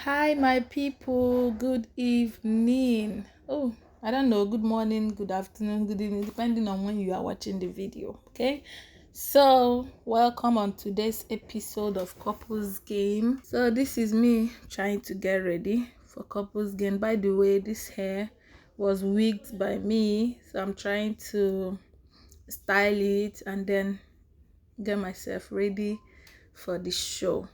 Hi, my people. Good evening. Oh, I don't know. Good morning, good afternoon, good evening, depending on when you are watching the video. Okay. So, welcome on today's episode of Couples Game. So, this is me trying to get ready for Couples Game. By the way, this hair was wigged by me, so I'm trying to style it and then get myself ready for the show.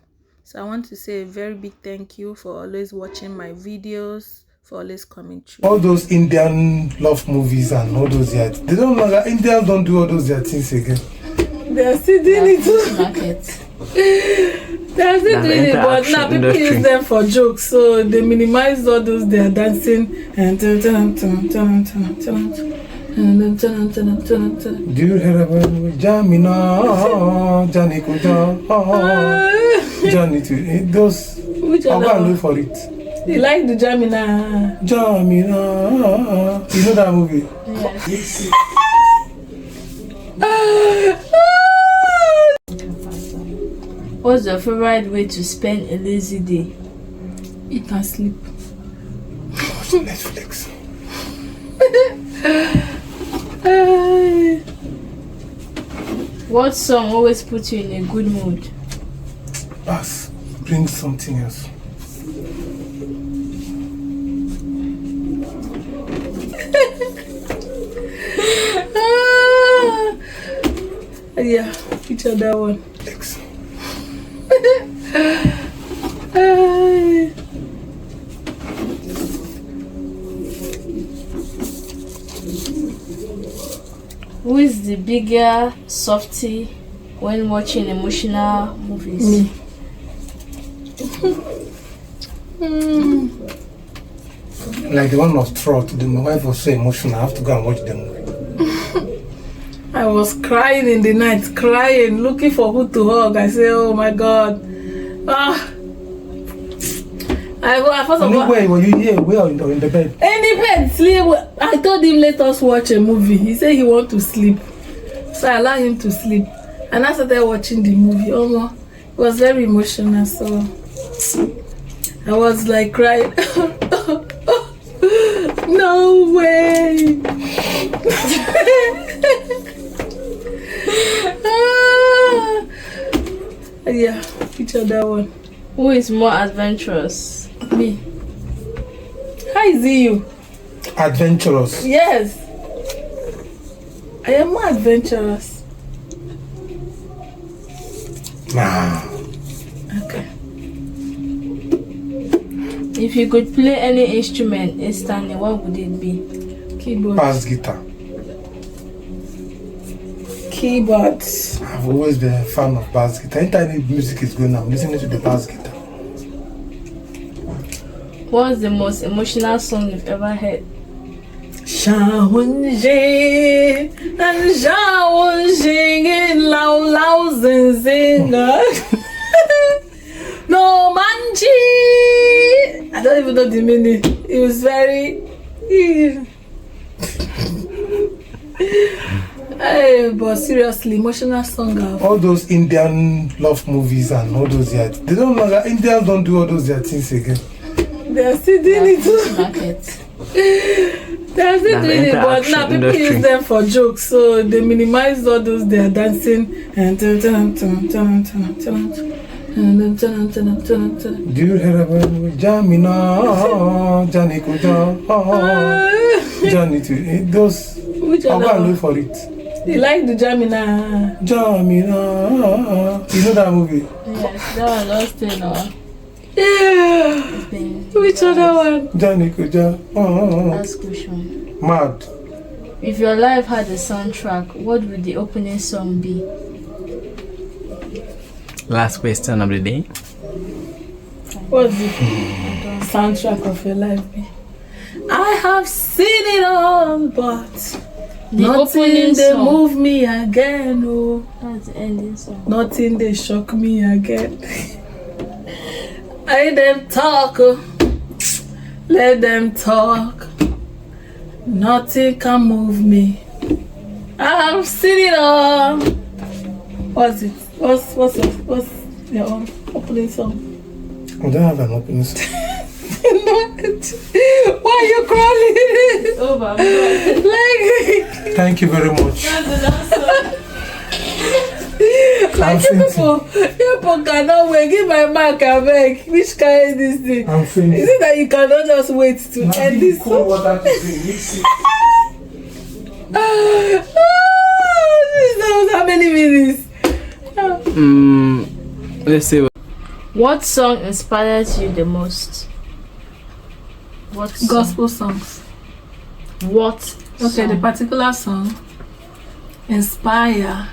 So I want to say a very big thank you for always watching my videos, for always coming through. All those Indian love movies and all those yet. They don't know that Indians don't do all those their things again. They are still doing it. They are still doing it, but now people use them for jokes, so they minimize all those they are dancing and Do you hear about Jamina, Johnny Kuja, Johnny to those? Which I'll go and other look for it. You like the Jamina? Jamina, you know that movie? Yes. What's your favorite way to spend a lazy day? Eat and sleep. Watch Netflix. What song always puts you in a good mood? Pass. Bring something else. Yeah, each other one. X. Who is the bigger softie when watching emotional movies? Me. Like the one of Trot, my wife was so emotional. I have to go and watch the movie. I was crying in the night, crying, looking for who to hug. I say, oh my God. I first of all, were you here? Where or in the bed? in the bed, sleep. I told him, let us watch a movie. He said he want to sleep. So I allowed him to sleep. And I started watching the movie. It was very emotional. So I was like crying. No way. Yeah, each other one. Who is more adventurous? Me. How is it you? Adventurous. Yes. I am more adventurous. Nah. Okay. If you could play any instrument instantly, what would it be? Keyboard. Bass guitar. Keyboard. I've always been a fan of bass guitar. Anytime music is going on, I'm listening to the bass guitar. What's the most emotional song you've ever heard? Shawunje and Shawunje lao lao zing zing. No manji. I don't even know the meaning. It was very. Hey, but seriously, emotional song. All those Indian love movies and all those yet. They don't know that Indians don't do all those their things again. They are still doing it. They are still doing it, but now people use them for jokes, so they minimize all those they are dancing and Do you hear about Jamina, Johnny Kuja, Johnny to those? Which I'll go other and one? look for it. You like the Jamina? Jamina, you know that movie? Yes, that one lost in now. Yeah. Which other one? Johnny Kuja. Last question. Mad. If your life had a soundtrack, what would the opening song be? Last question of the day. What's the soundtrack of your life? I have seen it all, but The nothing opening they song. move me again. Oh, That's the ending song. nothing they shock me again. I them talk, let them talk. Nothing can move me. I have seen it all. What's it? What's your own opening song? We don't have an opening song. Why are you crawling? Oh my God. Like, Thank you very much. I'm people cannot wait. Give my mark, I beg. Which kind is this thing? I'm finished. Is it that you cannot just wait to end this? Cold water to drink. Mix it. Jesus, how many minutes? Let's see. What song inspires you the most? What song? Gospel songs. What? Okay, song? the particular song inspire.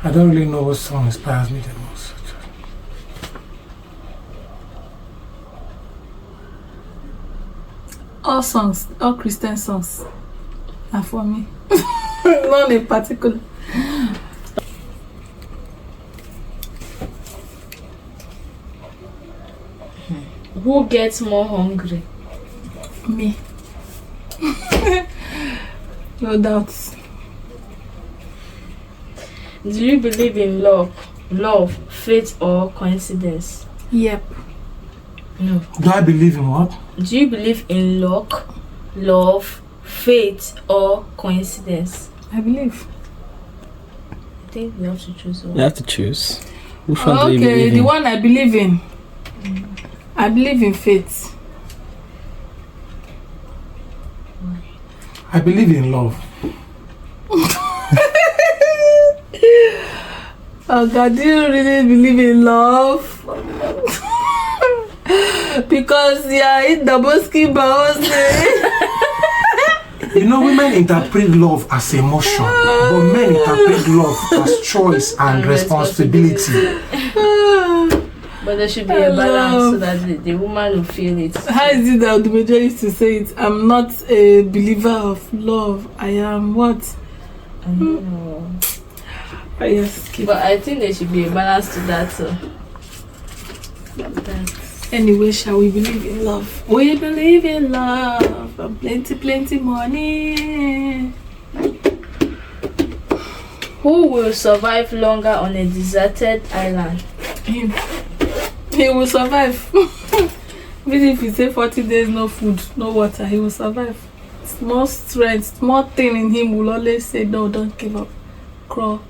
I don't really know what song inspires me the most. All songs, all Christian songs are for me. Not in particular. Who gets more hungry? Me. No doubts. Do you believe in love, fate, or coincidence? Yep. No. Do I believe in what? Do you believe in luck, love, fate, or coincidence? I believe. I think you have to choose one. You have to choose. Which one do you Okay, believe the in? one I believe in. I believe in faith. I believe in love. Oh God, do you really believe in love? Because in the Boski Baos. You know, women interpret love as emotion, but men interpret love as choice and responsibility. But there should be a balance so that the woman will feel it. How is it that the majority used to say it? I'm not a believer of love. I am what? I don't know. Yes, keep. But I think there should be a balance to that. Anyway, shall we believe in love? We believe in love and plenty money. Who will survive longer on a deserted island? Him. He will survive. Even if he say 40 days no food, no water, he will survive. Small strength, small thing in him will always say, no, don't give up. Crawl.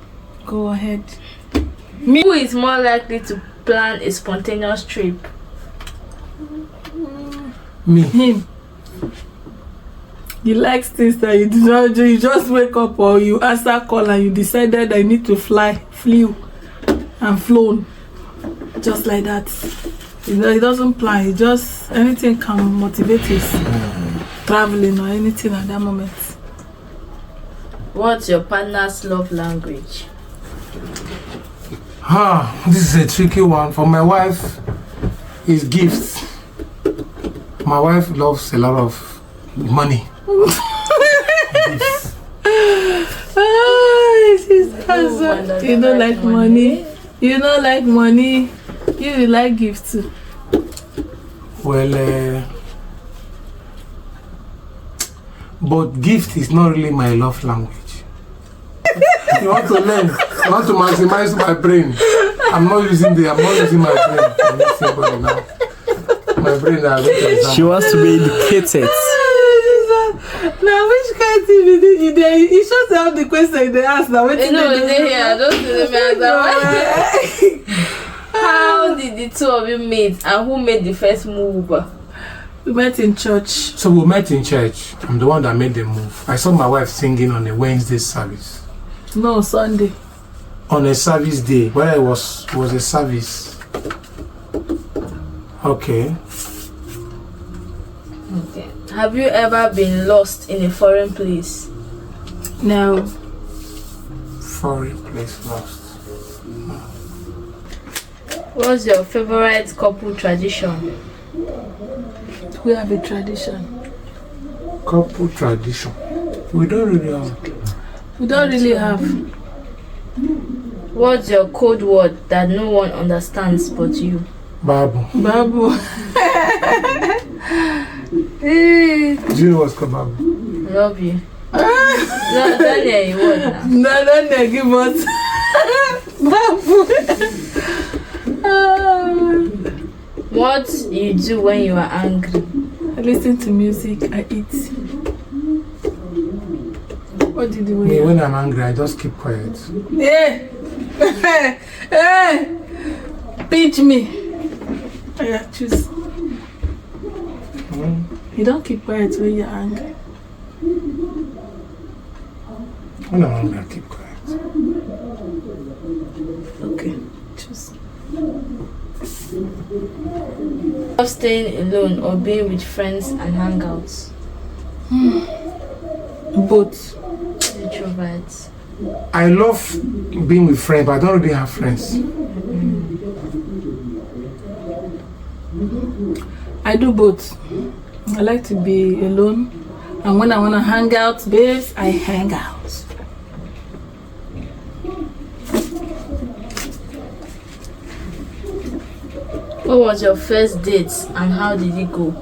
Go ahead. Who is more likely to plan a spontaneous trip? Me. Him. He likes things that you do not do. You just wake up or you answer call and you decided that you need to flew and flown. Just like that. He doesn't plan. He just, anything can motivate his traveling or anything at that moment. What's your partner's love language? This is a tricky one. For my wife, is gifts. My wife loves a lot of money. Gifts. You don't like money. You don't like money. You like gifts too. Well, but gift is not really my love language. You want to learn, you want to maximize my brain. I'm not using my brain. I'm not simple now. My brain is She wants to be educated. Now, which kind of TV did you there? You should have the question they asked now. What No, they here. I don't see them answer. How did the two of you meet and who made the first move? We met in church. So we met in church. I'm the one that made the move. I saw my wife singing on a Wednesday service. No, Sunday. On a service day, where I was a service. Okay. Okay. Have you ever been lost in a foreign place? No. Foreign place lost. What's your favorite couple tradition? We have a tradition. Couple tradition. We don't really have. We don't really have. What's your code word that no one understands but you? Babu. Babu. Do you know what's called Babu? Love you. No, Daniel, you what now? No, don't they give us. Babu. What you do when you are angry? I listen to music, I eat. What did you do? Me, when I'm angry, I just keep quiet. Hey! Hey! Pinch me. Yeah, choose. You don't keep quiet when you're angry. When I'm angry, I keep quiet. Okay, choose. Of staying alone or being with friends and hangouts? Both. Introverts. I love being with friends, but I don't really have friends. I do both. I like to be alone, and when I want to hang out, babes, I hang out. What was your first date and how did it go?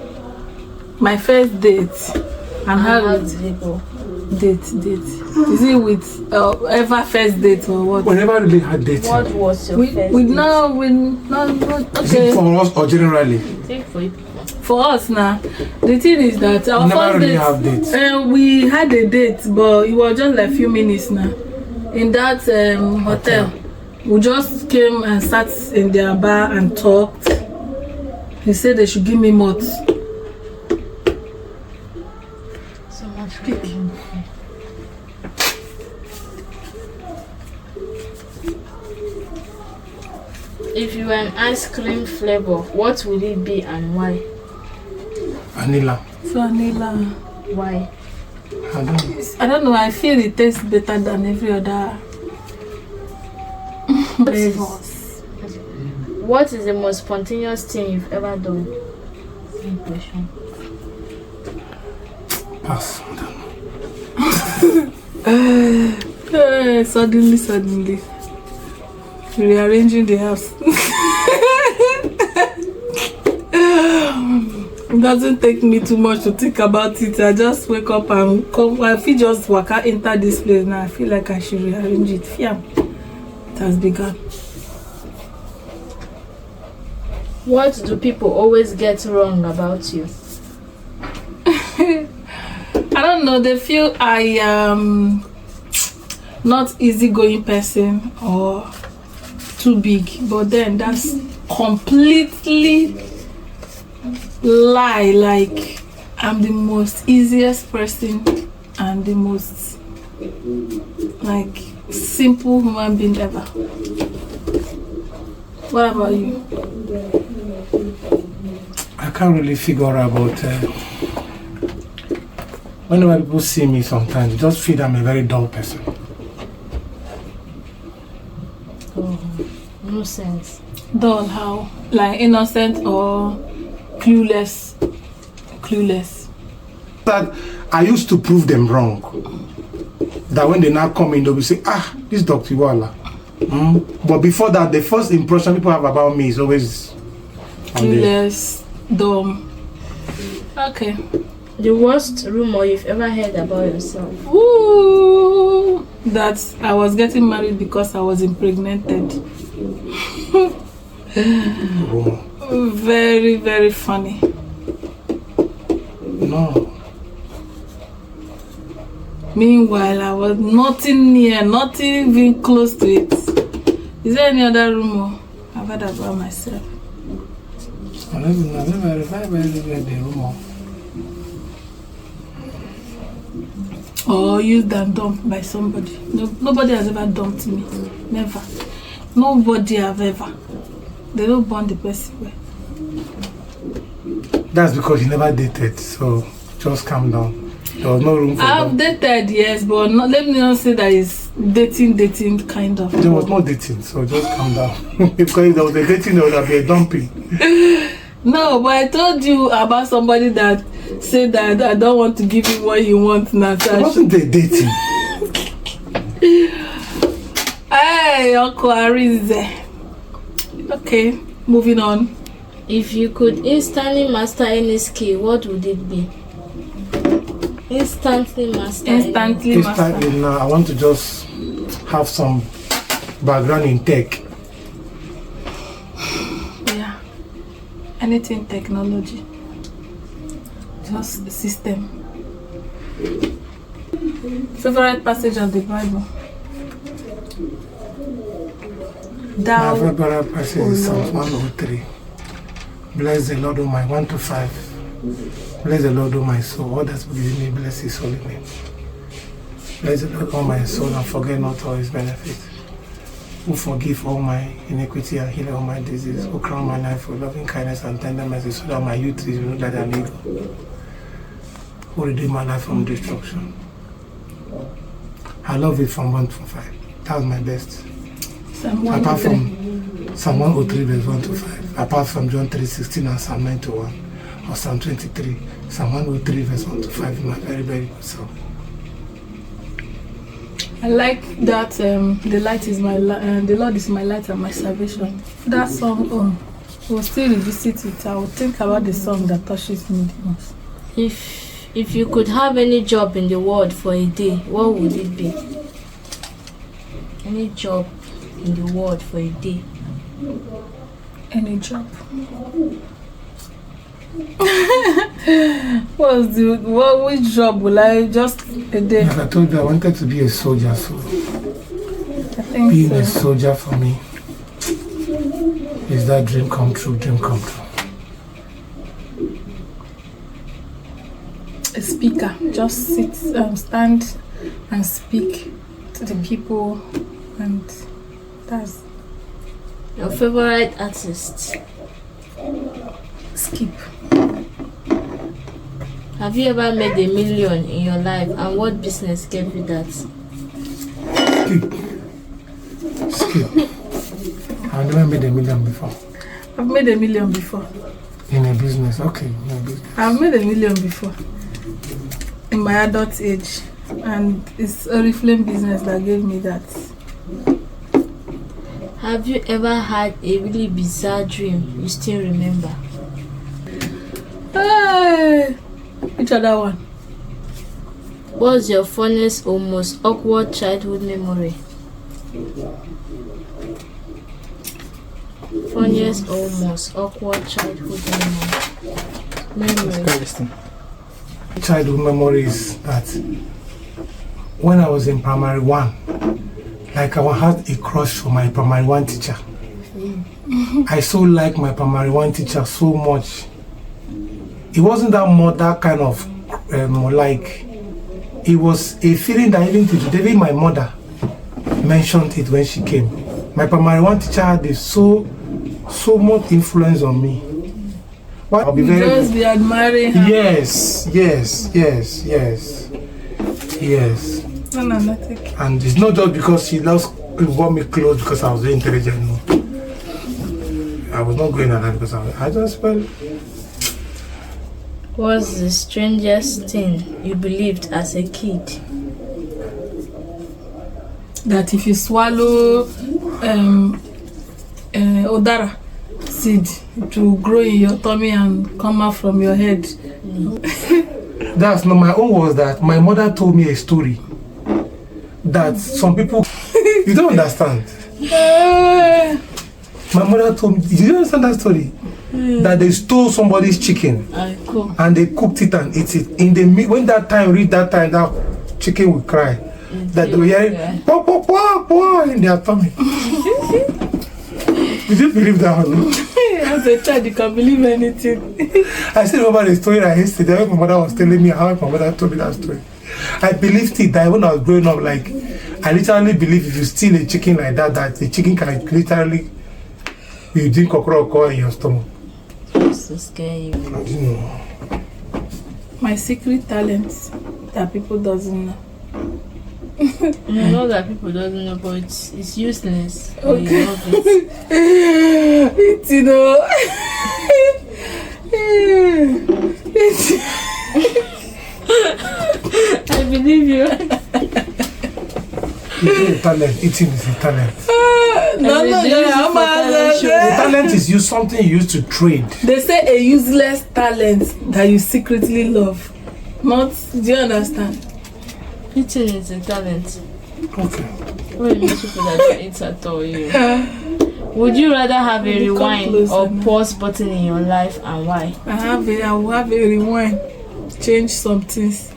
My first date, and how did it go? date. Is it with ever first date or what? We never really had dating. What was your We first we date? no Is it okay. for us or generally? Take for it. For us now, the thing is that our We never first really date, have dates. we had a date, but it was just like few minutes now. In that hotel, we just came and sat in their bar and talked. He said they should give me mots. So much. If you were an ice cream flavor, what would it be and why? Vanilla. Vanilla. Why? I don't know. I feel it tastes better than every other flavors. What is the most spontaneous thing you've ever done? Same question. Pass. Suddenly. Rearranging the house. It doesn't take me too much to think about it. I just wake up and come. I feel just waka enter this place now. I feel like I should rearrange it. Fiam. It has begun. What do people always get wrong about you? I don't know. They feel I am not easygoing person or too big, but then that's completely lie. Like I'm the most easiest person and the most like simple human being ever. What about you? I can't really figure out whenever people see me sometimes, they just feel I'm a very dull person. Oh, no sense. Dull how? Like innocent or clueless? Clueless. That I used to prove them wrong. That when they now come in, they'll be saying, this Dr. Wala. But before that, the first impression people have about me is always Clueless, dumb. Okay. The worst rumor you've ever heard about yourself? Ooh, that I was getting married because I was impregnated. rumor. Very, very funny. No. Meanwhile, I was nothing near, not even close to it. Is there any other rumor I've heard about myself? I never read the rumor. Or used and dumped by somebody. No, nobody has ever dumped me. Never. Nobody have ever. They don't burn the person well. That's because you never dated, so just calm down. There was no room for I've that. dated, yes, but not, let me not say that it's dating kind of. There was no dating, so just calm down. Because if there was a dating, there would have been a dumping. No, but I told you about somebody that said that I don't want to give you what you want now. It wasn't a dating. Hey, Uncle Arize. Okay, moving on. If you could instantly master any skill, what would it be? Instantly master. Instantly master. Instantly now, I want to just have some background in tech. anything technology, just system. Favorite passage of the Bible? My favorite passage is Psalm 103. Bless the Lord, O my 1 to 5. Bless the Lord, O my soul. All that's within me, bless his holy name. Bless the Lord, O my soul, and forget not all his benefits. Who forgive all my iniquity and heal all my disease. Who crown my life with loving kindness and tender mercy, so that my youth is renewed like an eagle. Who redeem my life from destruction. I love it from 1 to 5. That was my best. Apart from Psalm 103 verse 1 to 5. Apart from John 3:16 and Psalm 9 to 1. Or Psalm 23. Psalm 103 verse 1 to 5 is my very, very good song. I like that the light is my the Lord is my light and my salvation. That song, we'll still revisit it. I will think about the song that touches me the most. If you could have any job in the world for a day, what would it be? Any job in the world for a day. Any job. Which job will I just a day? Like I told you, I wanted to be a soldier, so I think being so. a soldier for me is that dream come true. A speaker, just stand and speak to the people, and that's Your favorite artist? Skip. Have you ever made $1 million in your life, and what business gave you that? Skip. I've never made $1 million before. I've made $1 million before. In a business, okay, in a business. I've made $1 million before. In my adult age. And it's Oriflame business that gave me that. Have you ever had a really bizarre dream you still remember? Hey! Which other one? What's your funniest or most awkward childhood memory? Funniest or most awkward childhood memory? Childhood memories that when I was in primary 1, like I had a crush for my primary 1 teacher. I so liked my primary 1 teacher so much. It wasn't that kind of like, it was a feeling that even today, my mother mentioned it when she came. My primary 1 teacher had so much influence on me. I'll be very just be admiring her. Yes. No, And it's not just because she loves got me close because I was very intelligent. No. I was not going at that because I just felt. What's the strangest thing you believed as a kid? That if you swallow Odara seed, it will grow in your tummy and come out from your head. That's not my own. Was that my mother told me a story that some people you don't understand. My mother told me. Did you understand that story? That they stole somebody's chicken and they cooked it and ate it. When that time reached that time, that chicken would cry. That they were hearing "Pwa, pwa, pwa, pwa" in their tummy. Did you believe that one? As a child, you can believe anything. I still remember the story I yesterday when my mother was telling me how my mother told me that story. I believed it that when I was growing up, like I literally believe if you steal a chicken like that the chicken can literally you drink cockroach in your stomach. Just to scare you. I didn't know. My secret talents that people doesn't know. You know that people doesn't know, but it's useless. Okay. You love it. It's, you know. I believe you. It's a talent. Eating is a talent. No, The talent is something you use to trade. They say a useless talent that you secretly love. Not, do you understand? Eating is a talent. Okay. What do you mean people that don't eat at all? You? Would you rather have a Come rewind closer or now. pause button in your life, and why? I will have a rewind. Change some things.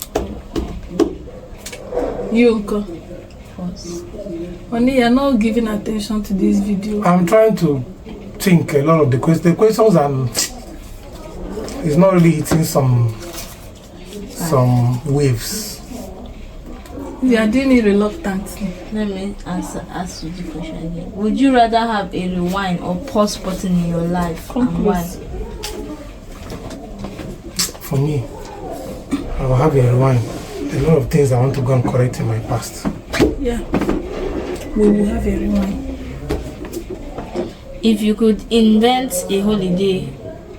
You, Uncle. Pause. Honey, you're not giving attention to this video. I'm trying to think a lot of the questions. The questions and it's not really hitting some waves. You are doing it reluctantly. Let me ask you the question again. Would you rather have a rewind or pause button in your life, Come and why? close. For me, I will have a rewind. A lot of things I want to go and correct in my past. Yeah. We will have a rewind. If you could invent a holiday,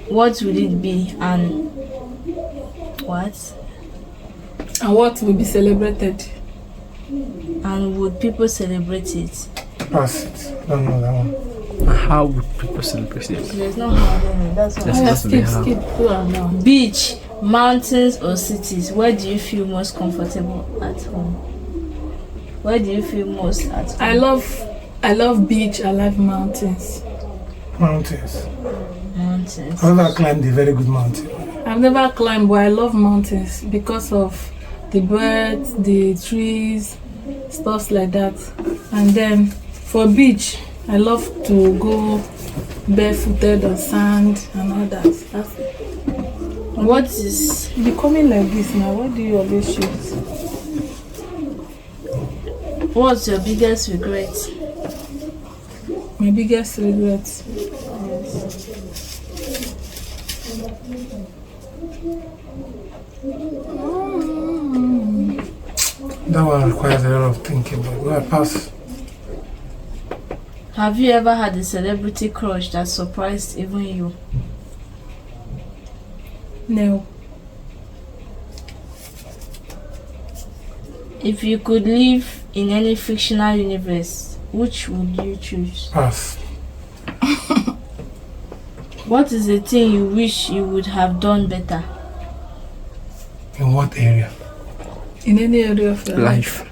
what would it be, and what? And what will be celebrated? And would people celebrate it? Pass it. Don't know that one. How would people celebrate it? There's no how, that's what. Yes. Oh, yeah, supposed to be skip. how. Go on now. Beach, mountains, or cities? Where do you feel most comfortable at home? Where do you feel most at home? I love beach. I love mountains. Mountains. Mountains. I've never climbed a very good mountain. I've never climbed, but I love mountains because of the birds, the trees, stuff like that. And then for beach, I love to go barefooted on sand and all that. That's it. What is Becoming like this now, why do you always shoot? what's your biggest regret? My biggest regret. That one requires a lot of thinking, but we'll pass. Have you ever had a celebrity crush that surprised even you? No. If you could live in any fictional universe, which would you choose? Pass. What is the thing you wish you would have done better? In what area? In any area of your life. Life.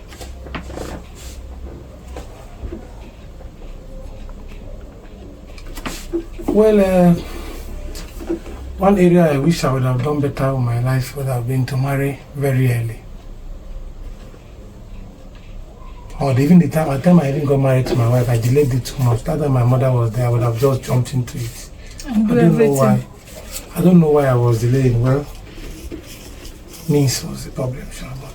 Well, one area I wish I would have done better in my life would have been to marry very early. Or even the time I even got married to my wife, I delayed it too much. That time my mother was there, I would have just jumped into it. And I do don't know everything. why. I don't know why I was delaying. Well, means was the problem, sure, but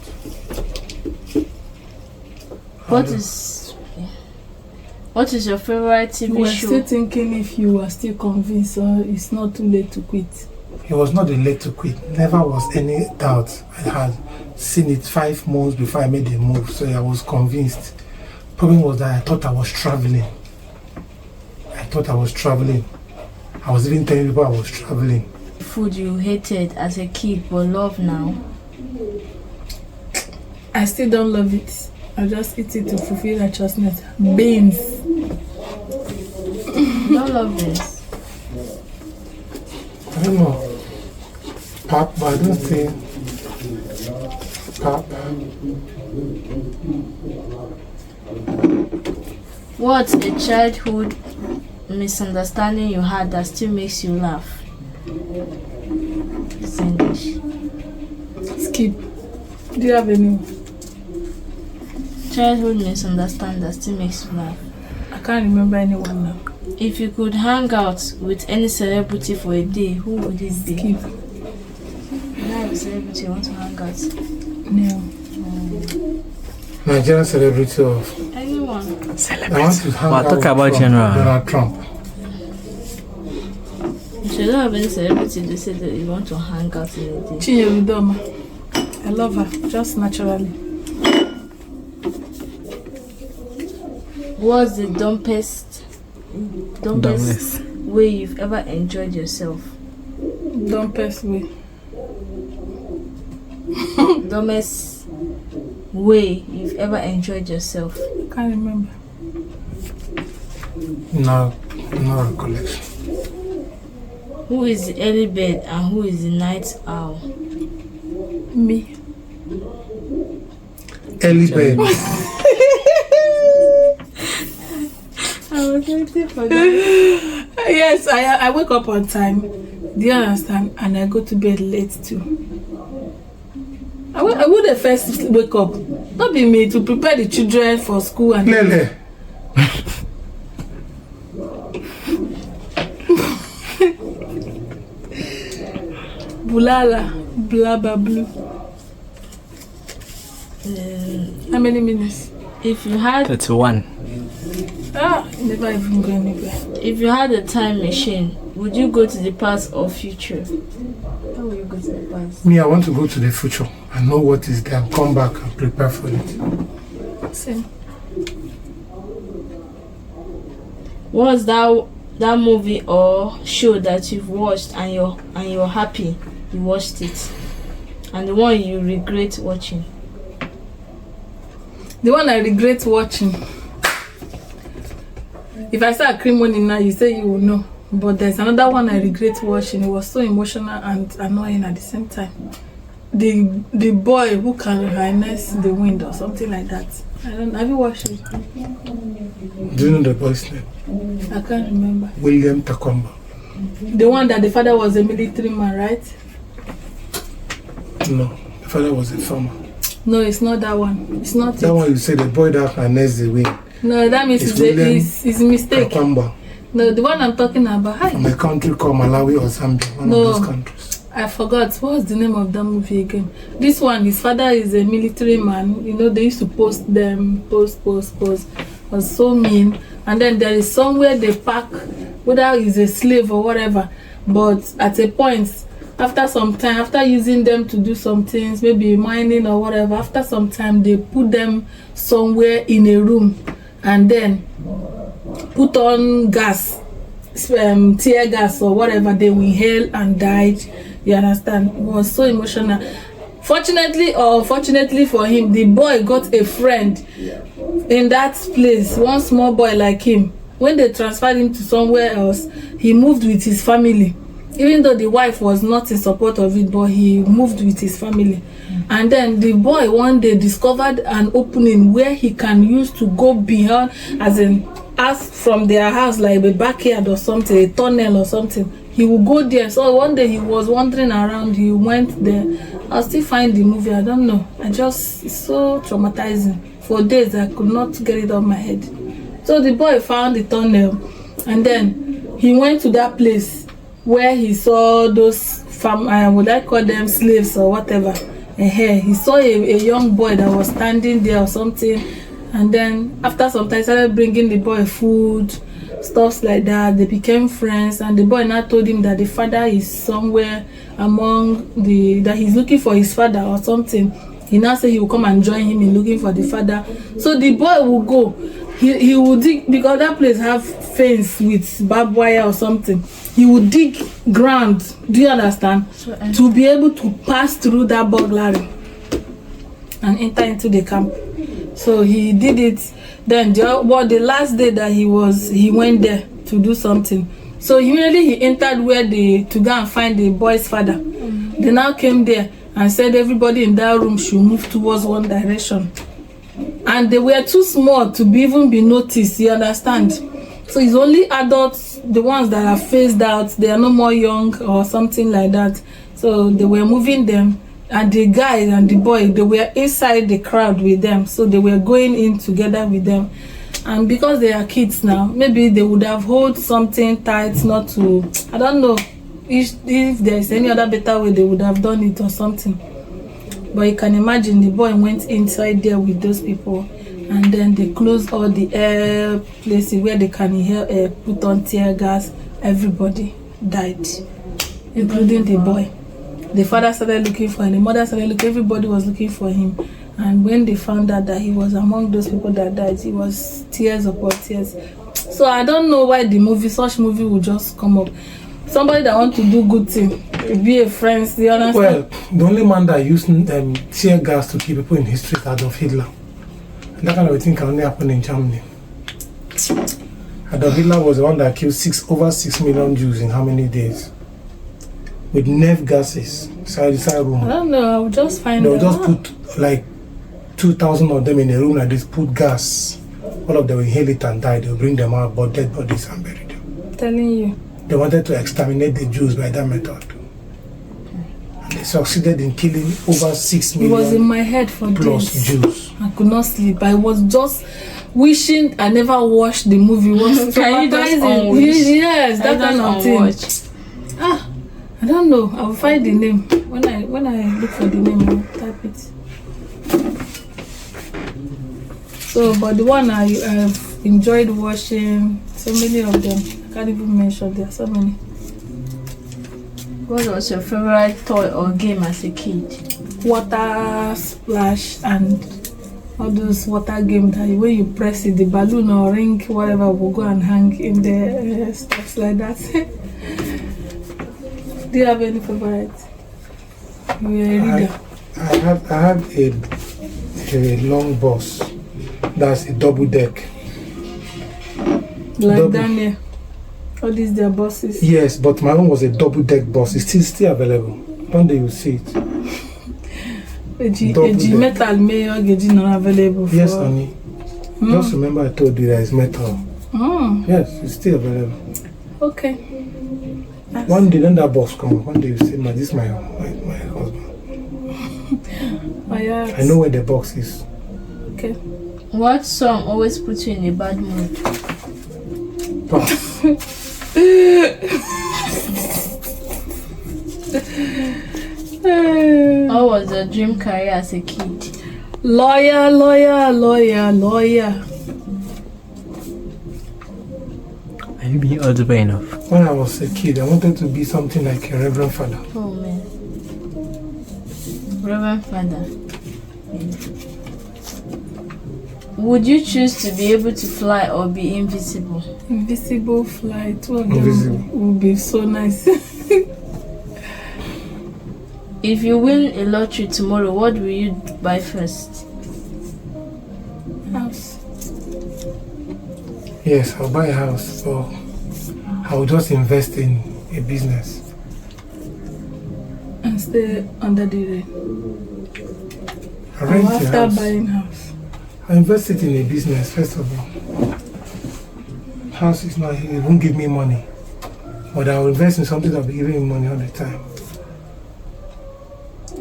What is your favorite TV We're show? still thinking if you are still convinced or it's not too late to quit. it was not a late to quit. Never was any doubt. I had seen it 5 months before I made the move, so I was convinced. Problem was that I thought I was traveling. I was even telling people I was traveling. Food you hated as a kid but love now? I still don't love it. I just eat it to fulfill righteousness. Beans. You don't love this. I don't know. Pap, but I don't think pap. What's a childhood misunderstanding you had that still makes you laugh? It's English. Skip. Do you have any? Childhood misunderstanding that still makes you laugh. I can't remember anyone now. If you could hang out with any celebrity for a day, who would it be? Skip. You have a celebrity you want to hang out? No. Nigerian celebrity of. Anyone. I want Celebrate. to hang Well, out talk with about Trump, general. Donald Trump. If you don't have any celebrity, they say that you want to hang out in a day. Chinyerudoma. I love her, just naturally. What's the dumbest Dumbest. way you've ever enjoyed yourself? Dumbest way. Dumbest way you've ever enjoyed yourself? Can't remember. No recollection. Who is the early bird and who is the night owl? Me. Early bird. I was was waiting for that. Yes, I wake up on time. Do you understand? And I go to bed late too. I would the first wake up. Not be me to prepare the children for school and Lele. Bulala, blah blah blue. How many minutes? If you had 31. Never even go anywhere. If you had a time machine, would you go to the past or future? How will you go to the past? Me, I want to go to the future and know what is there and come back and prepare for it. Same. What was that movie or show that you've watched and you're happy you watched it, and the one you regret watching? The one I regret watching. If I say Acrimony now, you say you will know. But there's another one I regret watching. It was so emotional and annoying at the same time. The boy who can harness the wind or something like that. I don't. Have you watched it? Do you know the boy's name? I can't remember. William Takwamba. The one that the father was a military man, right? No, the father was a farmer. No, it's not that one. It's not That it. one you say the boy that harness the wind. No, that means it's a mistake. Takwamba. No, the one I'm talking about. Hi. From a country called Malawi or Zambia, one No. of those countries. I forgot. What's the name of that movie again? This one, his father is a military man. You know, they used to post. Was so mean. And then there is somewhere they pack, whether he's a slave or whatever. But at a point, after some time, after using them to do some things, maybe mining or whatever, after some time, they put them somewhere in a room and then put on gas, tear gas or whatever. They will inhale and died. You understand? It was so emotional. Fortunately or unfortunately for him, the boy got a friend in that place, one small boy like him. When they transferred him to somewhere else, he moved with his family. Even though the wife was not in support of it, but he moved with his family. And then the boy one day discovered an opening where he can use to go beyond, as from their house, like a backyard or something, a tunnel or something. He would go there. So one day he was wandering around, he went there. I'll still find the movie, I don't know. It's so traumatizing. For days I could not get it off my head. So the boy found the tunnel and then he went to that place where he saw those would I call them slaves or whatever. He saw a young boy that was standing there or something, and then after some time started bringing the boy food, stuff like that. They became friends, and the boy now told him that the father is somewhere that he's looking for his father or something. He now said he will come and join him in looking for the father. So the boy will go. He will dig, because that place have fence with barbed wire or something. He will dig ground. Do you understand? To be able to pass through that burglary and enter into the camp. So he did it. Then the last day that he went there to do something. So immediately he entered to go and find the boy's father. They now came there and said everybody in that room should move towards one direction. And they were too small to even be noticed, you understand? So it's only adults, the ones that are phased out, they are no more young or something like that. So they were moving them, and the guy and the boy, they were inside the crowd with them. So they were going in together with them. And because they are kids now, maybe they would have hold something tight, not to, I don't know if there's any other better way they would have done it or something. But you can imagine the boy went inside there with those people, and then they closed all the air places where they can inhale air, put on tear gas. Everybody died, including the boy. The father started looking for him, the mother started looking, everybody was looking for him. And when they found out that he was among those people that died, it was tears upon tears. So I don't know why such movie would just come up. Somebody that want to do good thing, be a friend, you understand? Well, the only man that used tear gas to keep people in history is Adolf Hitler. And that kind of thing can only happen in Germany. Adolf Hitler was the one that killed over 6 million Jews in how many days? With nerve gases inside room. I don't know, I will just find out. They'll just put like 2,000 of them in a room and just put gas all of them will inhale it and die. They'll bring them out, but dead bodies and bury them. Telling you. They wanted to exterminate the Jews by that method. And they succeeded in killing over 6 It million was in my head for plus days. Jews. I could not sleep. I was just wishing I never watched the movie. It was Can you just traumatizing. unwish? Yes, that kind of thing. Unwatch. I don't know. I will find the name. When I look for the name, I'll type it. So, but the one I've enjoyed watching, so many of them. I can't even mention. There are so many. What was your favorite toy or game as a kid? Water splash and all those water games that when you press it, the balloon or ring, whatever, will go and hang in the stuff like that. Do you have any favorites? You're a reader. I had a long bus. That's a double deck. Like double. Daniel. All these their bosses. Yes, but my own was a double deck bus. It's still available. One day you'll see it. Double deck. Metal mayor getting not available for. Yes, honey. Just remember I told you that it's metal. Yes, it's still available. Okay. One day then that box come up. One day you say, this is my husband. Oh, yes. I know where the box is. Okay. What song always puts you in a bad mood? Pass. What was your dream career as a kid? Lawyer. Are you being audible enough? When I was a kid, I wanted to be something like a reverend father. Oh man. Reverend Father. Would you choose to be able to fly or be invisible? Invisible flight. Two of Invisible. them would be so nice. If you win a lottery tomorrow, what will you buy first? House. Yes, I'll buy a house, or I'll just invest in a business. And stay under the rain. I rent a After house. buying house. I invest it in a business, first of all. House is not, it won't give me money. But I'll invest in something that'll be giving me money all the time.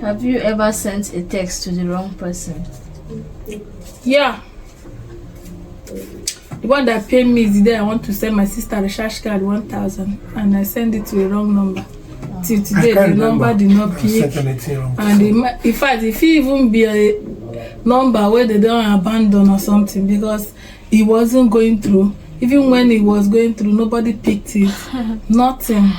Have you ever sent a text to the wrong person? Yeah. The one that paid me is the day I want to send my sister a recharge card 1,000 and I send it to a wrong number. Till today, the number did not I pick. sent anything wrong. And in fact, if it even be a number where they don't abandon or something because it wasn't going through, even when it was going through, nobody picked it. Nothing.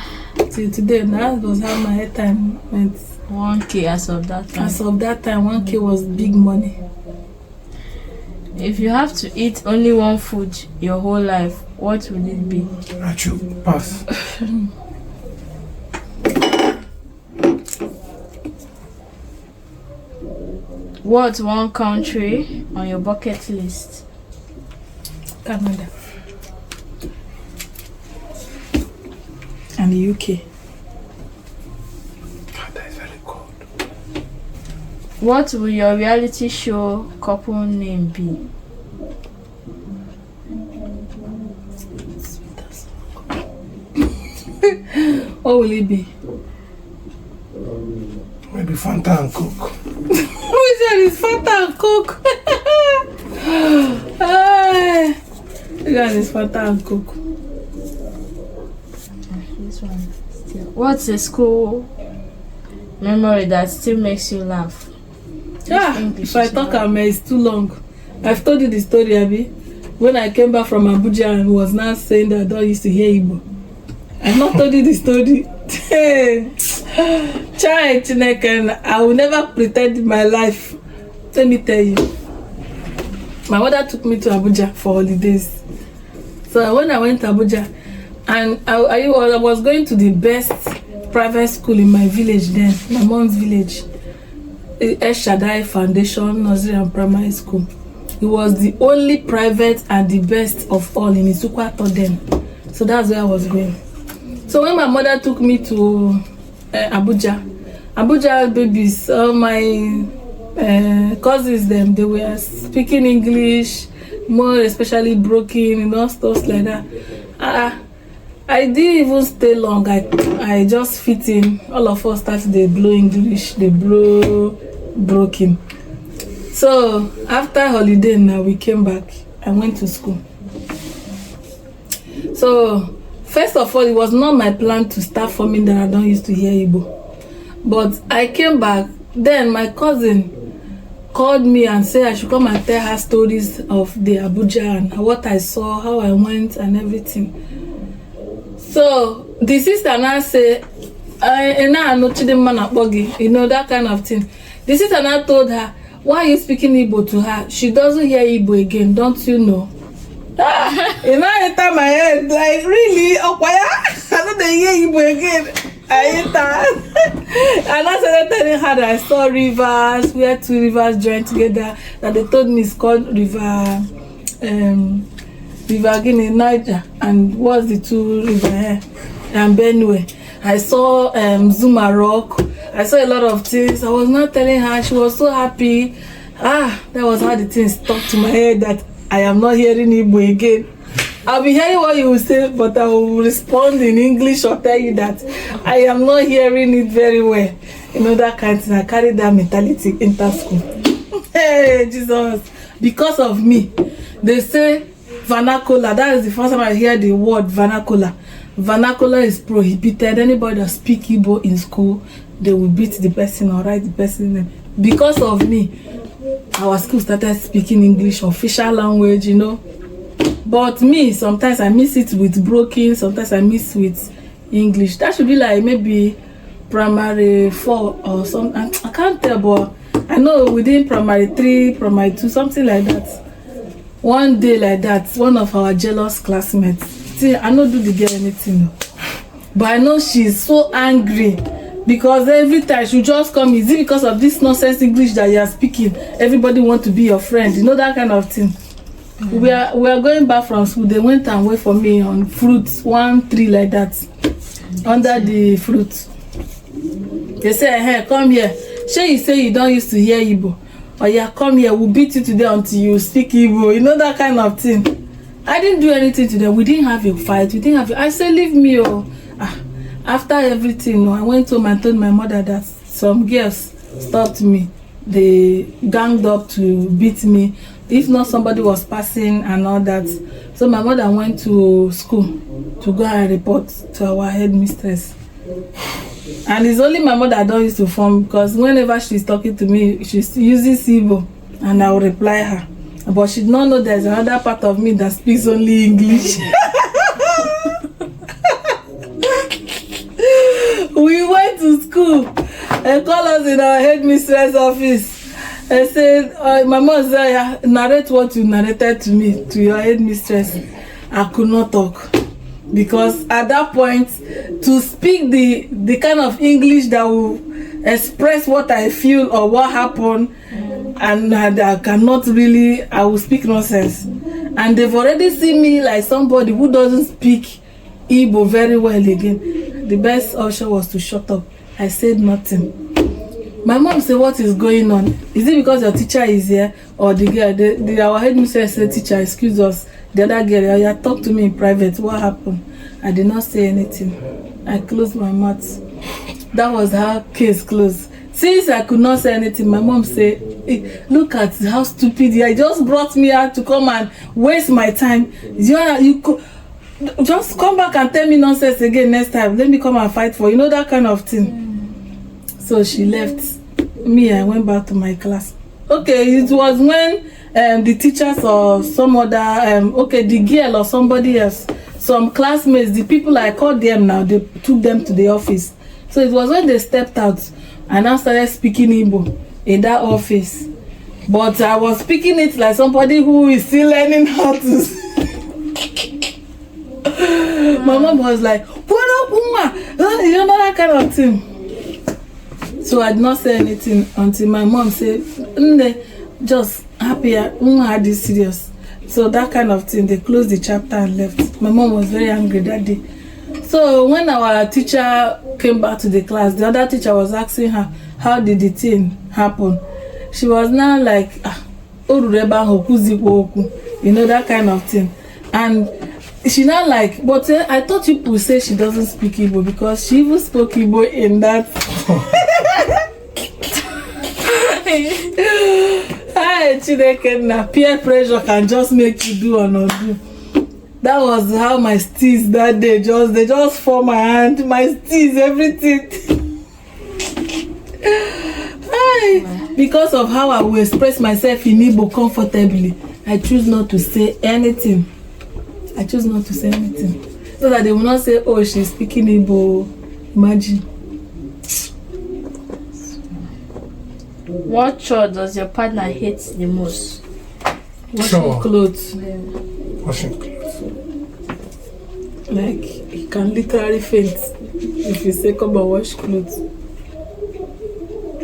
Till today, that was how my airtime went. 1K as of that time. As of that time, 1K was big money. If you have to eat only one food your whole life, what will it be? Achu, pass. What's one country on your bucket list? Canada. And the UK. That is very cold. What will your reality show couple name be? What will it be? Maybe Fanta and Coke. Who said it's Fanta and Coke? Hey, you guys, it's Fanta and Coke. This one still. What's a school memory that still makes you laugh? Yeah, English if I is talk, not- it's too long. I've told you the story, Abby. When I came back from Abuja and was now saying that I don't used to hear Igbo. I've not told you the story. Child, Chineke, I will never pretend in my life. Let me tell you. My mother took me to Abuja for holidays. So when I went to Abuja, and I was going to the best private school in my village then, my mom's village, El Shaddai Foundation Nursery and Primary School. It was the only private and the best of all in Isukwato then. So that's where I was going. So when my mother took me to Abuja babies, all my cousins them, they were speaking English, more especially broken, stuff like that. I didn't even stay long. I just fit in. All of us started they blow English, they blow broken. So after holiday now we came back. I went to school. So first of all, it was not my plan to start forming that I don't used to hear Igbo. But I came back. Then my cousin called me and said I should come and tell her stories of the Abuja and what I saw, how I went and everything. So the sister now say, that kind of thing. The sister now told her, why are you speaking Igbo to her? She doesn't hear Igbo again, don't you know? It now enter my head, like, really? I don't hear Igbo again. And I started telling her that I saw rivers, where two rivers joined together, that they told me it's called River Guinea, Niger, and what's the two river here? And Benue. I saw Zuma Rock. I saw a lot of things. I was not telling her. She was so happy. That was how the things stuck to my head that I am not hearing Igbo again. I'll be hearing what you will say, but I will respond in English or tell you that I am not hearing it very well. That kind of thing. I carried that mentality into school. Hey, Jesus. Because of me, they say vernacular. That is the first time I hear the word vernacular. Vernacular is prohibited. Anybody that speak Igbo in school, they will beat the person or write the person name. Because of me, our school started speaking English, official language, But me, sometimes I miss it with broken, sometimes I miss with English. That should be like maybe primary 4 or something. I can't tell, but I know within primary 3, primary 2, something like that. One day like that, one of our jealous classmates, see, I don't do the girl anything, but I know she's so angry because every time she just come, is it because of this nonsense English that you are speaking? Everybody want to be your friend, that kind of thing. We are going back from school. They went and wait for me on fruits, 1 tree like that, under the fruit. They say, hey, come here. You say you don't used to hear Igbo. Or yeah, come here, we'll beat you today until you speak Igbo. That kind of thing. I didn't do anything to them. We didn't have a fight. I said, leave me. After everything, I went home and told my mother that some girls stopped me. They ganged up to beat me. If not, somebody was passing and all that. So my mother went to school to go and report to our headmistress. And it's only my mother I don't used to form, because whenever she's talking to me, she's using Igbo and I will reply her. But she did not know there's another part of me that speaks only English. We went to school and called us in our headmistress office. I said, my mom said, narrate what you narrated to me, to your headmistress. I could not talk. Because at that point, to speak the kind of English that will express what I feel or what happened, and I cannot really, I will speak nonsense. And they've already seen me like somebody who doesn't speak Igbo very well again. The best option was to shut up. I said nothing. My mom said, what is going on? Is it because your teacher is here? Or the girl, our headmistress said, teacher, excuse us. The other girl, you talk to me in private. What happened? I did not say anything. I closed my mouth. That was how case closed. Since I could not say anything, my mom said, hey, look at how stupid you are. You just brought me out to come and waste my time. You just come back and tell me nonsense again next time. Let me come and fight for you. That kind of thing. So she left me. I went back to my class. Okay, it was when the teachers or some other, the girl or somebody else, some classmates, the people I called them now, they took them to the office. So it was when they stepped out and I started speaking Igbo in that office. But I was speaking it like somebody who is still learning how to. My mom was like, what up, Uma? That kind of thing. So I did not say anything until my mom said, just happy, Uma this serious. So that kind of thing, they closed the chapter and left. My mom was very angry that day. So when our teacher came back to the class, the other teacher was asking her, how did the thing happen? She was now like, you know, that kind of thing. And she not like, but I thought people say she doesn't speak Igbo because she even spoke Igbo in that. Hi, Chineke, peer pressure can just make you do or not do. That was how my steez that day they just fall my hand, my steez, everything. Hi, because of how I will express myself in Igbo comfortably, I choose not to say anything. I choose not to say anything. So that they will not say, oh, she's speaking Igbo. Imagine. What chore does your partner hate the most? Washing clothes. Washing clothes. Like, he can literally faint if you say, come and wash clothes.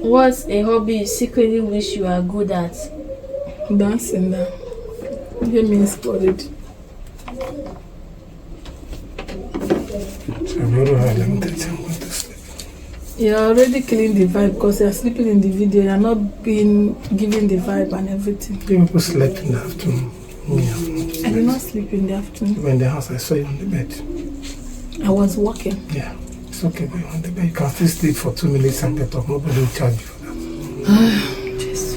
What's a hobby you secretly wish you are good at? Dancing now. Get me inspired. You're already killing the vibe because you're sleeping in the video. You're not being giving the vibe and everything. People slept in the afternoon. I did not sleep in the afternoon. You were in the house, I saw you on the bed. I was walking. Yeah, it's okay, but you're on the bed. You can still sleep for 2 minutes and get up. Nobody will charge you for that. Yes.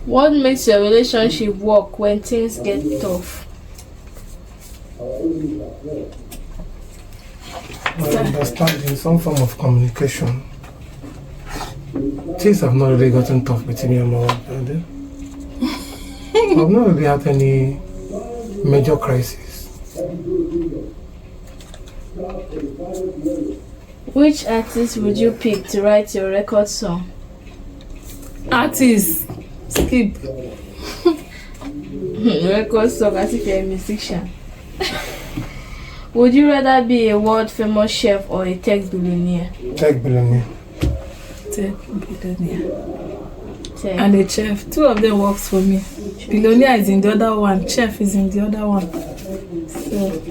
What makes your relationship work when things get tough? Well, understanding, some form of communication. Things have not really gotten tough between me and my wife. I've not really had any major crisis. Which artist would you pick to write your record song? Artist. Skip. Record song as if you're a musician. Would you rather be a world famous chef or a tech billionaire? Tech billionaire. Tech billionaire. Tech. And a chef. Two of them works for me. Billionaire is in the other one. Chef is in the other one. So.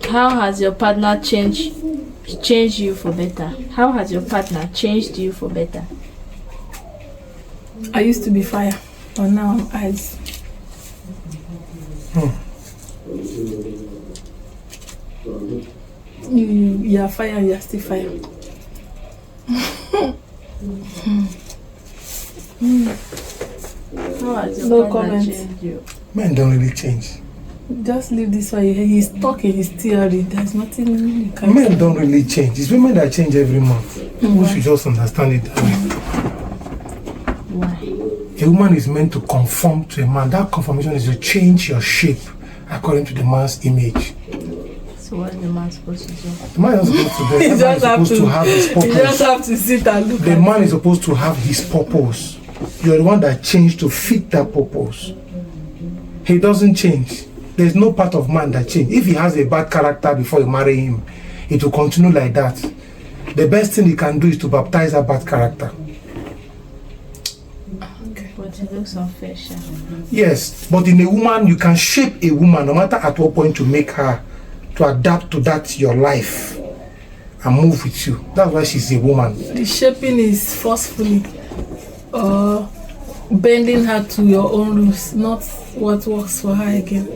How has your partner changed you for better? How has your partner changed you for better? I used to be fire, but now I'm ice. You are fire, you are still fire. How has your No partner comment. changed you? Men don't really change. Just leave this one. He's talking his theory. There's nothing you can Men don't really change. It's women that change every month. We should just understand it that way. Why? A woman is meant to conform to a man. That conformation is to change your shape according to the man's image. So what's the man supposed to do? The man is supposed to do. The man is supposed to have his You purpose. just have to sit and look The at man is supposed to have his purpose. You're the one that changed to fit that purpose. He doesn't change. There's no part of man that changes. If he has a bad character before you marry him, it will continue like that. The best thing he can do is to baptize that bad character. But it looks unfair, Sha. Yes, but in a woman, you can shape a woman no matter at what point to make her to adapt to that your life and move with you. That's why she's a woman. The shaping is forcefully or bending her to your own rules, not what works for her again.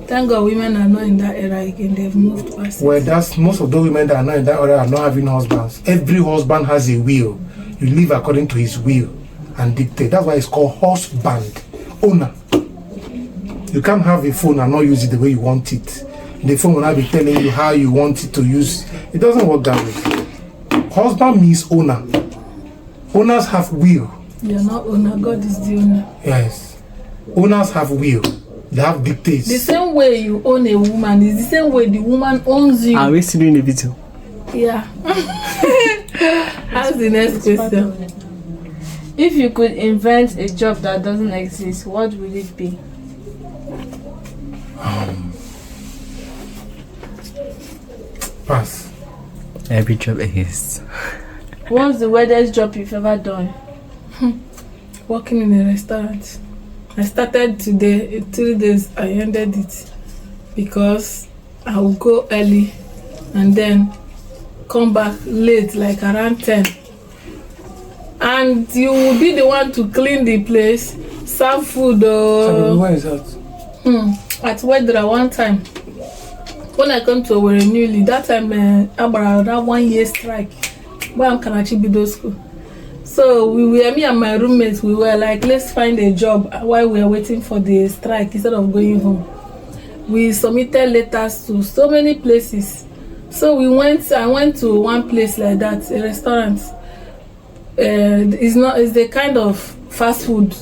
Thank God women are not in that era again. They've moved past it. Well, that's most of those women that are not in that era are not having husbands. Every husband has a will. You live according to his will and dictate. That's why it's called husband. Owner. You can't have a phone and not use it the way you want it. The phone will not be telling you how you want it to use. It doesn't work that way. Husband means owner. Owners have will. You're not owner. God is the owner. Yes. Owners have will. They have dictates. The same way you own a woman is the same way the woman owns you. Are we still doing the video? Yeah. That's the next question. If you could invent a job that doesn't exist, what would it be? Pass. Every job exists. What's the weirdest job you've ever done? Working in a restaurant. I started today. In 3 days, I ended it because I will go early and then come back late, like around 10. And you will be the one to clean the place, serve food. Where is that? At Wedra one time. When I come to Owerri newly, that time about that 1 year strike. Where I'm Kanachi Bido School. So me and my roommates, we were like, let's find a job while we are waiting for the strike instead of going home. We submitted letters to so many places. So I went to one place like that, a restaurant. It's the kind of fast food.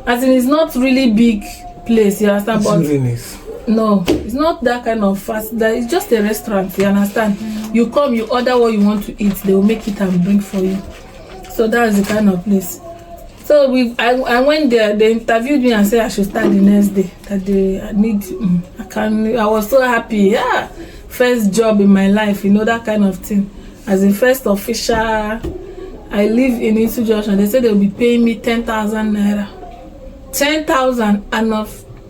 As in, it's not really big place, you understand? But really nice. No, it's not that kind of fast. It's just a restaurant, you understand? You come, you order what you want to eat, they will make it and bring for you. So that's the kind of place. So I went there. They interviewed me and said I should start the next day. I was so happy. Yeah, first job in my life, that kind of thing. As a first official, I live in Isu Junction. They said they'll be paying me 10,000 naira. 10,000, and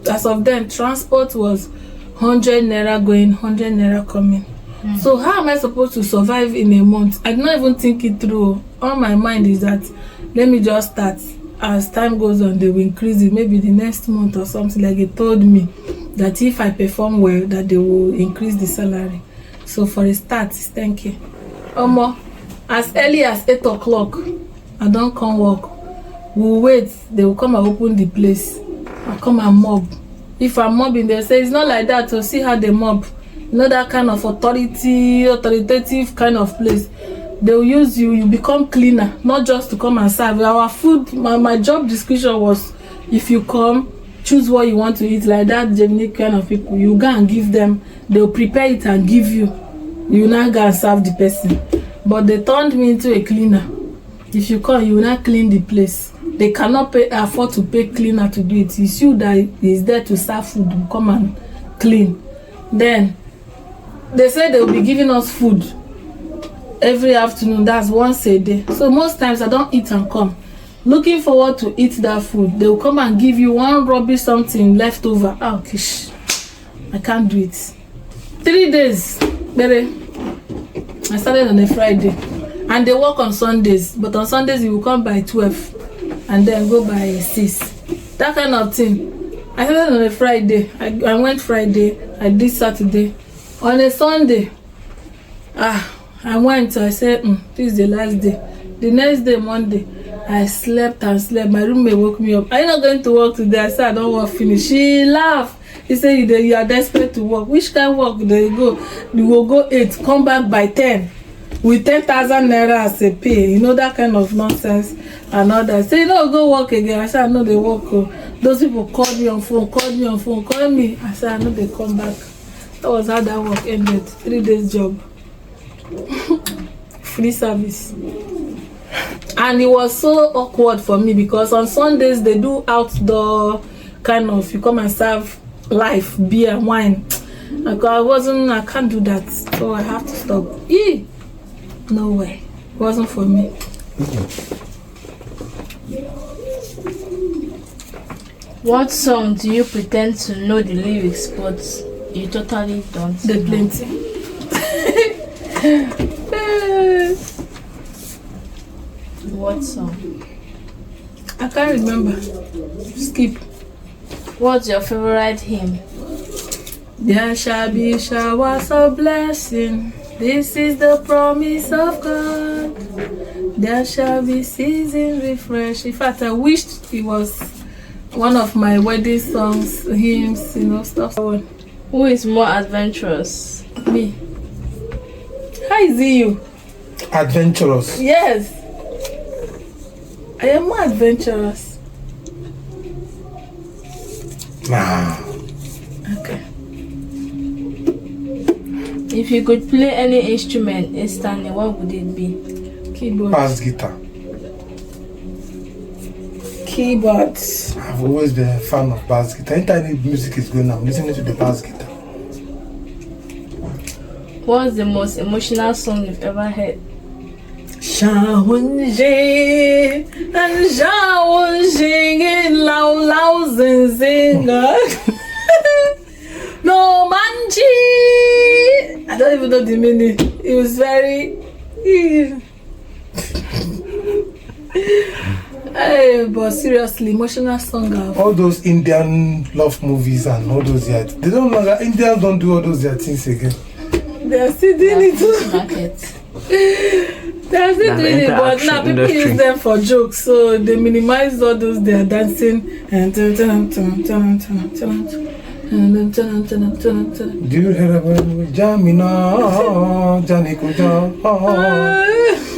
as of then, transport was 100 naira going, 100 naira coming. So how am I supposed to survive in a month? I did not even think it through. All my mind is that let me just start. As time goes on, they will increase it. Maybe the next month or something. Like they told me that if I perform well, that they will increase the salary. So for a start, it's 10K. As early as 8 o'clock, I don't come work. We'll wait. They will come and open the place. I'll come and mob. If I'm mobbing, they'll say it's not like that. So see how they mob. That kind of authoritative kind of place. They'll use you become cleaner, not just to come and serve. Our food, my job description was, if you come, choose what you want to eat, like that Gemini kind of people. You go and give them, they'll prepare it and give you. You now go and serve the person. But they turned me into a cleaner. If you come, you will not clean the place. They cannot afford to pay cleaner to do it. It's you that is there to serve food, you come and clean. Then they say they'll be giving us food every afternoon. That's once a day. So most times I don't eat and come. Looking forward to eat that food. They'll come and give you one rubbish something left over. Oh, kish. I can't do it. 3 days. I started on a Friday. And they work on Sundays. But on Sundays you will come by 12 and then go by 6. That kind of thing. I started on a Friday. I went Friday. I did Saturday. On a Sunday, I went. I said, this is the last day. The next day, Monday, I slept and slept. My roommate woke me up. Are you not going to work today? I said, I don't want to finish. She laughed. He said, you are desperate to work. Which kind of work do you go? You will go 8, come back by 10. With 10,000 naira as a pay. That kind of nonsense and all that. Say, go work again. I said, I know they work. Those people called me on phone. Called me. I said, I know they come back. That was how that work ended. 3 days job. Free service. And it was so awkward for me because on Sundays they do outdoor kind of, you come and serve life, beer, wine. I can't do that. So I have to stop. No way. It wasn't for me. What song do you pretend to know the lyrics but you totally don't? The plenty. What song? I can't remember. Skip. What's your favorite hymn? There shall be showers of blessing. This is the promise of God. There shall be season refresh. In fact, I wished it was one of my wedding songs, hymns, stuff. Who is more adventurous? Me. How is it you? Adventurous. Yes. I am more adventurous. Nah. Okay. If you could play any instrument instantly, what would it be? Keyboard. Bass guitar. Keyboard. I've always been a fan of bass guitar. Anytime music is going, I'm listening to the bass guitar. What's the most emotional song you've ever heard? Shawunje and Shawunje lao zinga. No manji. I don't even know the meaning. It was very. Hey, but seriously, emotional song. All those Indian love movies and all those yet. They don't know that Indians don't do all those their things again. They are still doing it. They are still doing it, but now people use them for jokes, so they minimize all those they are dancing and Do you hear about Jamina, Johnny Kuja,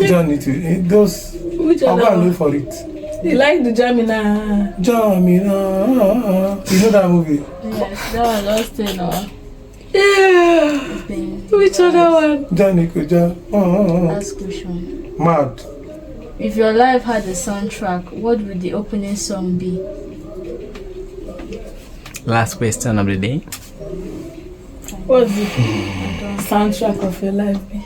Johnny to those? Which I'll go and other look for it. You like the Jamina? Jamina, you know that movie? Yes, that one lost it now. Yeah. Which other one? Johnny Kuja. Last question. Mad. If your life had a soundtrack, what would the opening song be? Last question of the day. What's the soundtrack of your life be?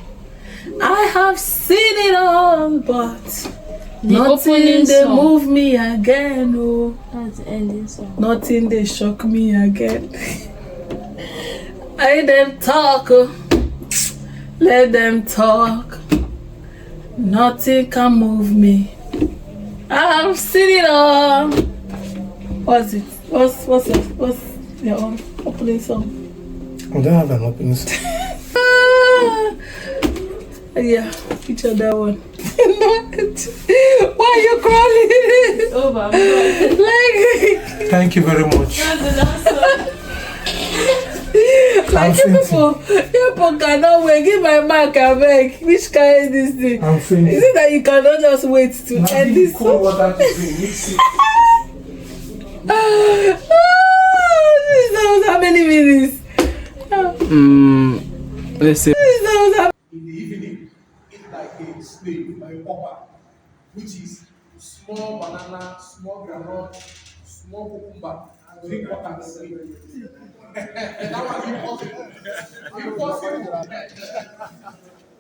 I have seen it all, but The nothing opening they song. move me again. Oh, That's the ending song. nothing they shock me again. I them talk, oh. Let them talk. Nothing can move me. I've seen it all. What's it? What's your own opening song? I don't have an opening song. Yeah, which other one? Why are you crawling? It's over. Like, Thank you very much. like people cannot wait. Give my mark, I beg. Which kind is this thing? I'm finished. Is it that you cannot just wait to end this? Cold water to drink. Mix it. Jesus, how many minutes? Let's say Jesus, how In the evening, eat like a slave, like a pauper, which is small banana, small granite, small cucumber, drink water and sleep. That was impossible. Impossible.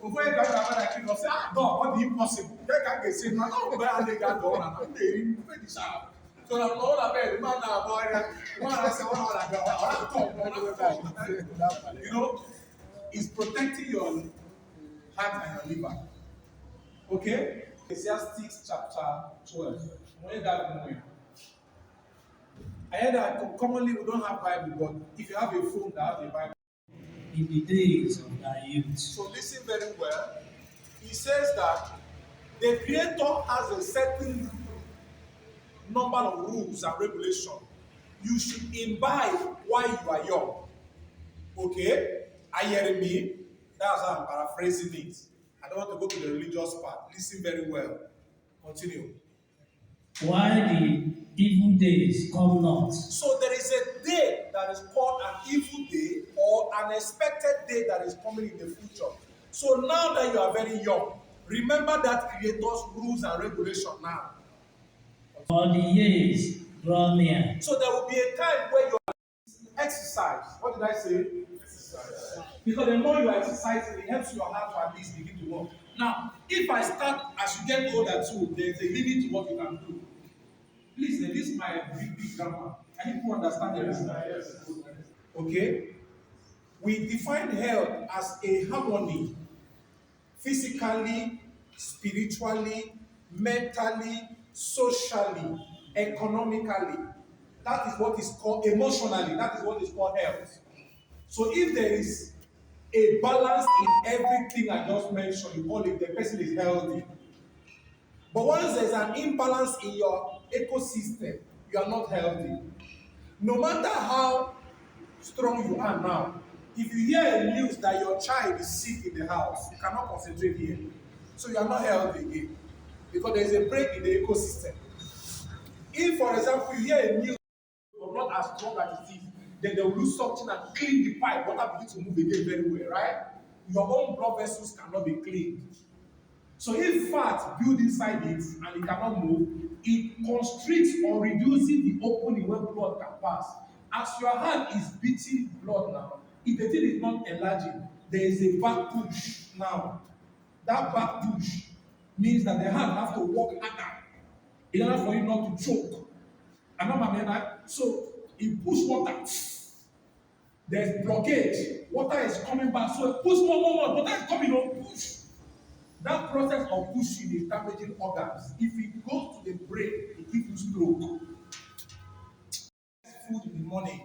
Before you got to have that king of say, no, what the impossible? They can't get sick. No, but I got done and I'm very sharp. So I'm all about man now, boy. One I say, one you know, it's protecting your heart and your liver. Okay? Ecclesiastes chapter 12. When you got the I heard that commonly we don't have Bible, but if you have a phone that has a Bible. In the days of thy youth. So listen very well. He says that the Creator has a certain number of rules and regulations you should imbibe while you are young. Okay? Are you hearing me? That's how I'm paraphrasing it. I don't want to go to the religious part. Listen very well. Continue. Why the evil days come not? So there is a day that is called an evil day or an expected day that is coming in the future. So now that you are very young, remember that Creator's rules and regulation now. For the years draw near. So there will be a time where you exercise. What did I say? Exercise. Because the more you are exercising, it helps your heart to at least begin to work. Now, if I start as you get older too, there is a limit to what you can do. Please, this is my big grammar. Can you understand this? Yes. Okay? We define health as a harmony, physically, spiritually, mentally, socially, economically. That is what is called emotionally. That is what is called health. So if there is a balance in everything I just mentioned, you call it the person is healthy. But once there's an imbalance in your ecosystem, you are not healthy. No matter how strong you are now, if you hear a news that your child is sick in the house, you cannot concentrate here. So you are not healthy again. Because there is a break in the ecosystem. If, for example, you hear a news but not as strong as it is, then they will lose something and clean the pipe. Water begins to move again very well, right? Your own blood vessels cannot be cleaned. So if fat builds inside it and it cannot move, it constricts or reduces the opening where blood can pass. As your heart is beating blood now, if the thing is not enlarging, there is a back push now. That back push means that the heart has to work harder in order for you not to choke. So it pushes water. there's blockage, water is coming back, so push more, water is coming, push. That process of pushing is damaging organs. If it goes to the brain, it gives you stroke. Food in the morning,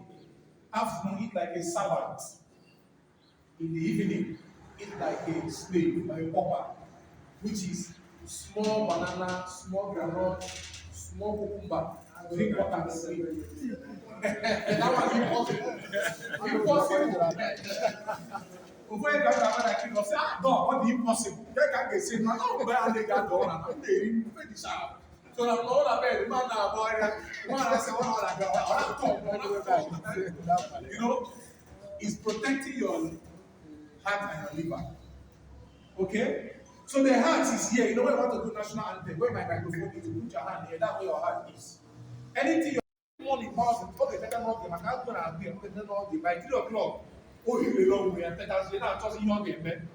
afternoon, eat like a servant. In the evening, eat like a slave, like a pauper, which is small banana, small granite, small cucumber, and drink water and sleep. That was impossible. Before you come back, I say, God, what the impossible? They can't say, no, but they got done, and they didn't finish up. So I'm all about the man now, boy. I say, you know, it's protecting your heart and your liver. Okay? So the heart is here. You know when you want to do national anthem, where my microphone is, you put your hand here, that's where your heart is. Anything you're morning, okay, better not them. I can't go and be by 3 o'clock. Oh, you long way, and that's now just young men.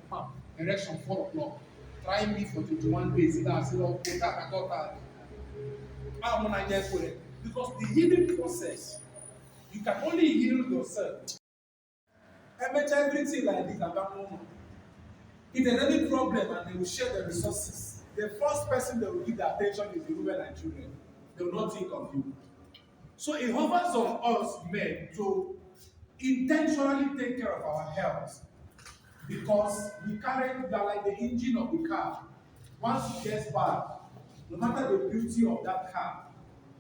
Erection 4 o'clock. Try me for 21 days. That's because the healing process, you can only heal yourself. I mention everything like this about no. If there's any problem and they will share the resources, the first person they will give the attention is the women and children. They will not think of you. So it hovers on us men to intentionally take care of our health, because we are like the engine of the car. Once it gets bad, no matter the beauty of that car,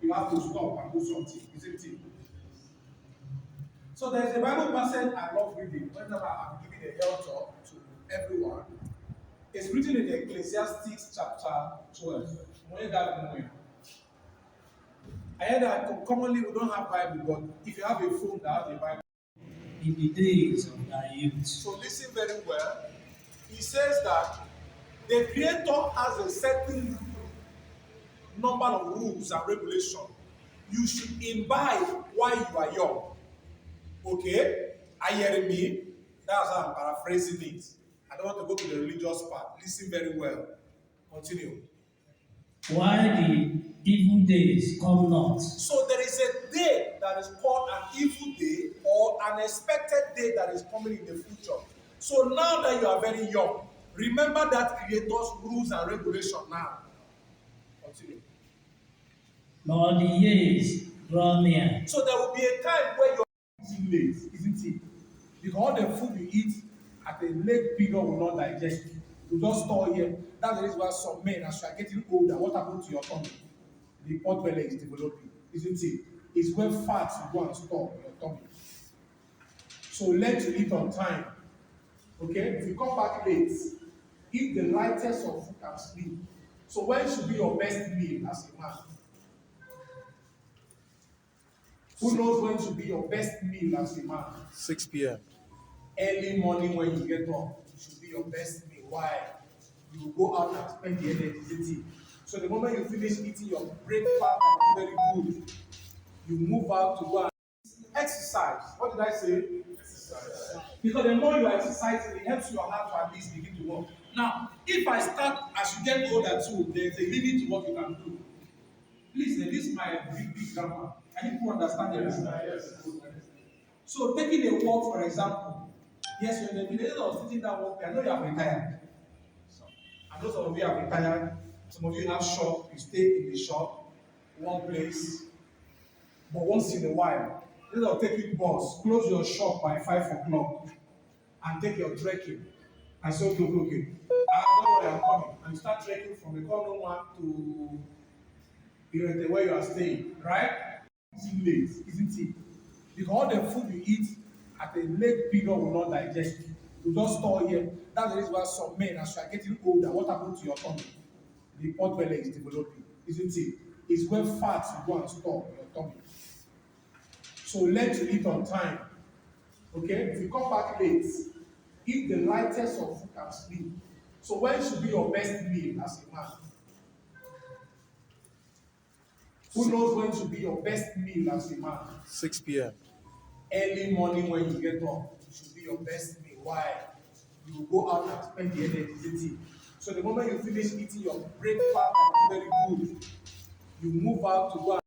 you have to stop and do something, isn't it? So there's a Bible passage I love reading whenever I'm giving a health talk to everyone. It's written in Ecclesiastes chapter 12. I heard that commonly we don't have Bible, but if you have a phone that has a Bible. In the days of thy youth. So listen very well. He says that the Creator has a certain number of rules and regulations you should imbibe while you are young. Okay? Are you hearing me? That's how I'm paraphrasing it. I don't want to go to the religious part. Listen very well. Continue. Why the evil days come not? So there is a day that is called an evil day or an expected day that is coming in the future. So now that you are very young, remember that Creator's rules and regulations now. Continue. Nor the years draw near. So there will be a time where you're eating late, isn't it? Because all the food you eat at a late period will not digest. You just store here. That's the reason why some men, as you are getting older, what happens to your tummy? The pot belly is developing, isn't it? It's where fats you go and store in your tummy. So learn to eat on time. Okay? If you come back late, eat the lightest of food and sleep. So when should be your best meal as a man? Who knows when should be your best meal as a man? 6 p.m. Early morning when you get up, it should be your best meal. Why? You go out and spend the energy. So the moment you finish eating your breakfast and very good, you move out to go and exercise. What did I say? Exercise. Because the more you exercise, it helps your heart to at least begin to work. Now, if I start as you get older too, there's a limit to what you can do. Please, this is my big grammar. I need to understand this. Yes. So taking a walk, for example, yes, you're in the middle of sitting down walking. I know you are retired. And those of you are retired. Some of you have shop, you stay in the shop, one place, but once in a while, instead of taking bus, close your shop by 5 o'clock and take your trekking. And say, okay. Don't worry, I'm coming. And you start trekking from the corner one to where you are staying, right? It's late, isn't it? Because all the food you eat at a late period will not digest. You just store here. That's the reason why some men, as you are getting older, what happens to your tummy? The pot belly is developing, isn't it? It's where fats you go and store in your tummy. So learn to eat on time. Okay? If you come back late, eat the lightest of food and sleep. So when should be your best meal as a man? Who knows when should be your best meal as a man? 6 p.m. Early morning when you get up, it should be your best meal. Why? You go out and spend the energy. So the moment you finish eating your breakfast and very good, you move out to go